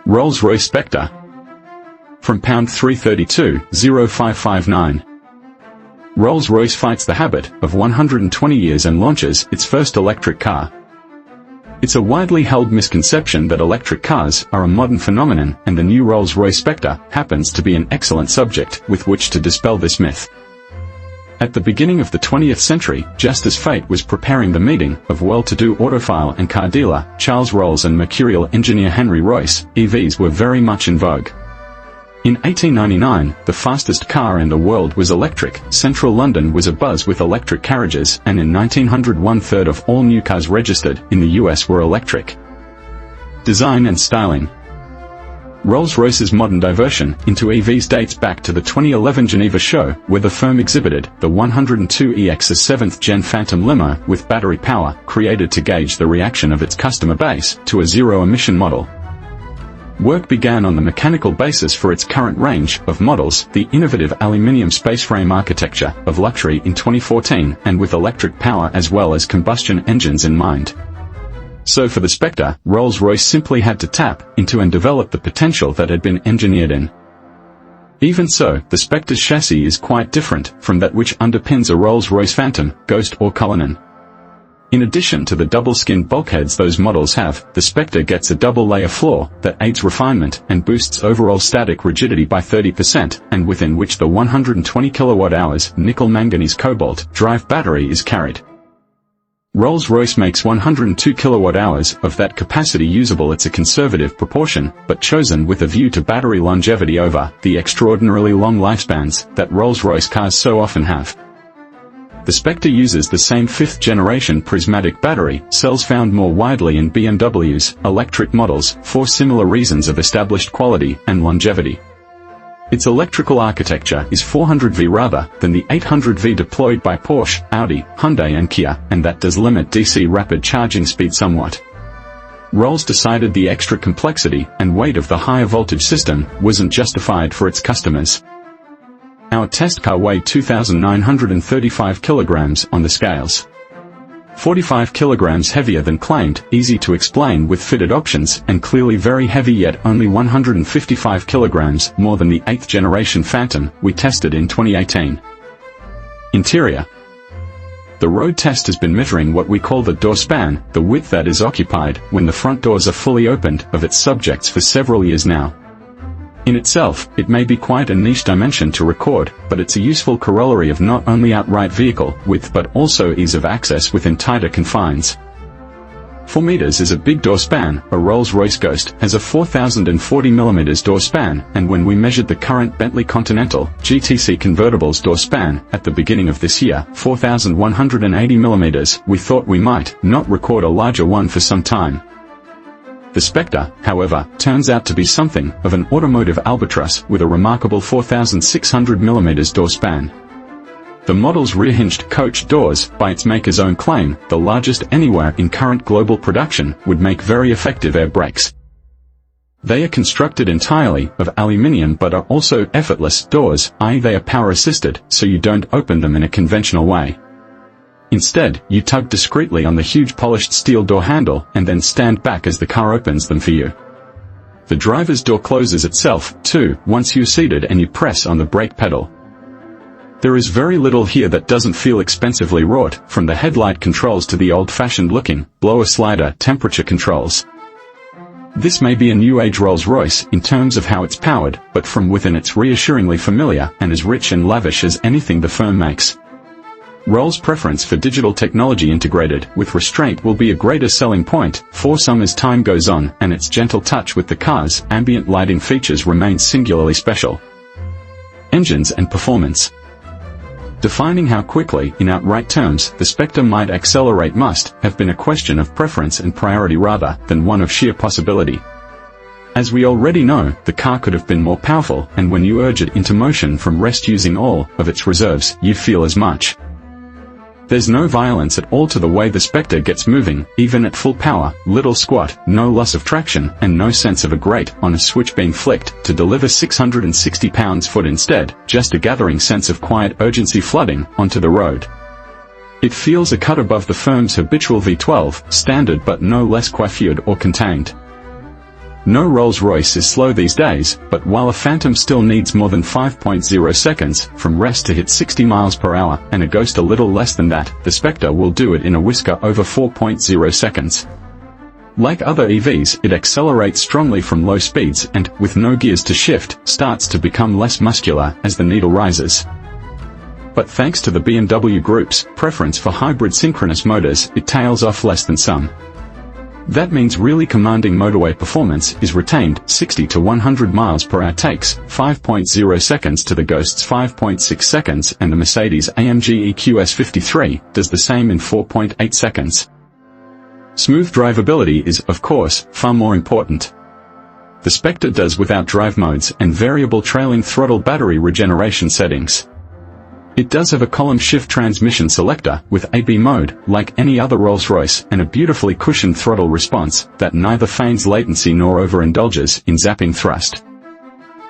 Rolls Royce Spectre. From pound 332,0559. Rolls Royce fights the habit of 120 years and launches its first electric car. It's a widely held misconception that electric cars are a modern phenomenon, and the new Rolls Royce Spectre happens to be an excellent subject with which to dispel this myth. At the beginning of the 20th century, just as fate was preparing the meeting of well-to-do autophile and car dealer Charles Rolls and mercurial engineer Henry Royce, EVs were very much in vogue. In 1899, the fastest car in the world was electric. Central London was abuzz with electric carriages, and in 1900 1/3 of all new cars registered in the US were electric. Design and styling. Rolls-Royce's modern diversion into EVs dates back to the 2011 Geneva show, where the firm exhibited the 102EX's 7th-gen Phantom limo with battery power, created to gauge the reaction of its customer base to a zero-emission model. Work began on the mechanical basis for its current range of models, the innovative aluminium spaceframe architecture of luxury in 2014, and with electric power as well as combustion engines in mind. So for the Spectre, Rolls-Royce simply had to tap into and develop the potential that had been engineered in. Even so, the Spectre's chassis is quite different from that which underpins a Rolls-Royce Phantom, Ghost or Cullinan. In addition to the double-skinned bulkheads those models have, the Spectre gets a double-layer floor that aids refinement and boosts overall static rigidity by 30%, and within which the 120 kWh nickel-manganese-cobalt drive battery is carried. Rolls-Royce makes 102 kWh of that capacity usable. It's a conservative proportion, but chosen with a view to battery longevity over the extraordinarily long lifespans that Rolls-Royce cars so often have. The Spectre uses the same 5th-generation prismatic battery cells found more widely in BMW's electric models for similar reasons of established quality and longevity. Its electrical architecture is 400V rather than the 800V deployed by Porsche, Audi, Hyundai and Kia, and that does limit DC rapid charging speed somewhat. Rolls decided the extra complexity and weight of the higher voltage system wasn't justified for its customers. Our test car weighed 2,935 kilograms on the scales. 45 kilograms heavier than claimed, easy to explain with fitted options, and clearly very heavy, yet only 155 kilograms more than the 8th generation Phantom we tested in 2018. Interior. The road test has been measuring what we call the door span, the width that is occupied when the front doors are fully opened, of its subjects for several years now. In itself, it may be quite a niche dimension to record, but it's a useful corollary of not only outright vehicle width but also ease of access within tighter confines. 4 meters is a big door span. A Rolls-Royce Ghost has a 4,040mm door span, and when we measured the current Bentley Continental GTC convertible's door span at the beginning of this year, 4,180mm, we thought we might not record a larger one for some time. The Spectre, however, turns out to be something of an automotive albatross with a remarkable 4,600mm door span. The model's rear-hinged coach doors, by its maker's own claim, the largest anywhere in current global production, would make very effective air brakes. They are constructed entirely of aluminium but are also effortless doors, i.e. they are power-assisted, so you don't open them in a conventional way. Instead, you tug discreetly on the huge polished steel door handle and then stand back as the car opens them for you. The driver's door closes itself, too, once you're seated and you press on the brake pedal. There is very little here that doesn't feel expensively wrought, from the headlight controls to the old-fashioned looking blower slider temperature controls. This may be a new age Rolls-Royce in terms of how it's powered, but from within it's reassuringly familiar and as rich and lavish as anything the firm makes. Rolls' preference for digital technology integrated with restraint will be a greater selling point for some as time goes on, and its gentle touch with the car's ambient lighting features remains singularly special. Engines and performance. Defining how quickly, in outright terms, the Spectre might accelerate must have been a question of preference and priority rather than one of sheer possibility. As we already know, the car could have been more powerful, and when you urge it into motion from rest using all of its reserves, you feel as much. There's no violence at all to the way the Spectre gets moving, even at full power, little squat, no loss of traction, and no sense of a grate on a switch being flicked to deliver 660 pounds-foot instead, just a gathering sense of quiet urgency flooding onto the road. It feels a cut above the firm's habitual V12 standard but no less coiffured or contained. No Rolls Royce is slow these days, but while a Phantom still needs more than 5.0 seconds from rest to hit 60 miles per hour, and a Ghost a little less than that, the Spectre will do it in a whisker over 4.0 seconds. Like other EVs, it accelerates strongly from low speeds and, with no gears to shift, starts to become less muscular as the needle rises. But thanks to the BMW Group's preference for hybrid synchronous motors, it tails off less than some. That means really commanding motorway performance is retained. 60 to 100 miles per hour takes 5.0 seconds to the Ghost's 5.6 seconds, and the Mercedes-AMG EQS 53 does the same in 4.8 seconds. Smooth drivability is, of course, far more important. The Spectre does without drive modes and variable trailing throttle battery regeneration settings. It does have a column shift transmission selector with AB mode, like any other Rolls-Royce, and a beautifully cushioned throttle response that neither feigns latency nor overindulges in zapping thrust.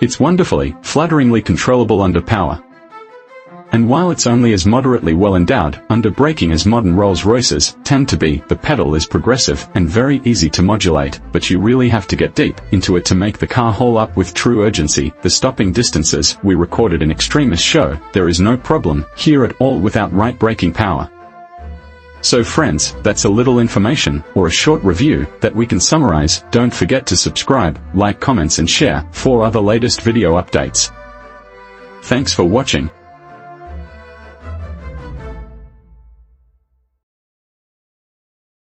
It's wonderfully, flutteringly controllable under power. And while it's only as moderately well endowed under braking as modern Rolls-Royces tend to be, the pedal is progressive and very easy to modulate, but you really have to get deep into it to make the car haul up with true urgency. The stopping distances we recorded in Extremis show there is no problem here at all without right braking power. So friends, that's a little information, or a short review, that we can summarize. Don't forget to subscribe, like, comments and share for other latest video updates. Thanks for watching.